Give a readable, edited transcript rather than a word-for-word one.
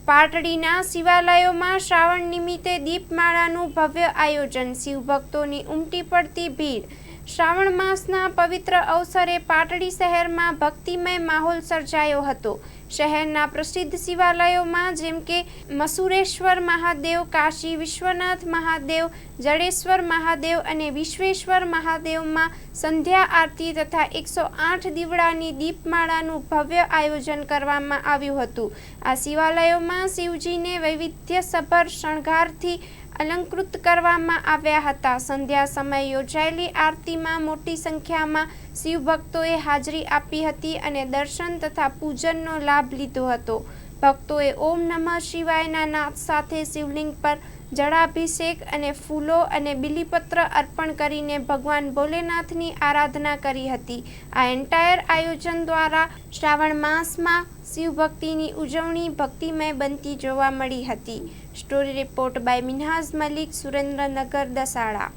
પાટડીના શિવાલયોમાં શ્રાવણ નિમિત્તે દીપમાળાનું ભવ્ય આયોજન, શિવભક્તોની ઉમટી પડતી ભીડ। શ્રાવણ માસના પવિત્ર અવસરે પાટડી શહેરમાં ભક્તિમય માહોલ સર્જાયો હતો। શહેરના પ્રસિદ્ધ શિવાલયોમાં જેમ કે મસુરેશ્વર મહાદેવ, કાશી વિશ્વનાથ મહાદેવ, જડેશ્વર મહાદેવ અને વિશ્વેશ્વર મહાદેવમાં સંધ્યા આરતી તથા 108 દીવડાની દીપમાળાનું ભવ્ય આયોજન કરવામાં આવ્યું હતું। આ શિવાલયોમાં શિવજીને વૈવિધ્યસભર શણગારથી અલંકૃત કરવામાં આવ્યા હતા। સંધ્યા સમયે યોજાયેલી આરતીમાં મોટી સંખ્યામાં શિવભક્તોએ હાજરી આપી હતી અને દર્શન તથા પૂજનનો લાભ લીધો હતો। ભક્તોએ ઓમ નમઃ શિવાયના નાદ સાથે શિવલિંગ પર જળાભિષેક અને ફૂલો અને બીલીપત્ર અર્પણ કરીને ભગવાન ભોલેનાથની આરાધના કરી હતી। આ એન્ટાયર આયોજન દ્વારા શ્રાવણ માસમાં શિવભક્તિની ઉજવણી ભક્તિમય બનતી જોવા મળી હતી। Story report by Minhaj Malik, Surendranagar, Dasada.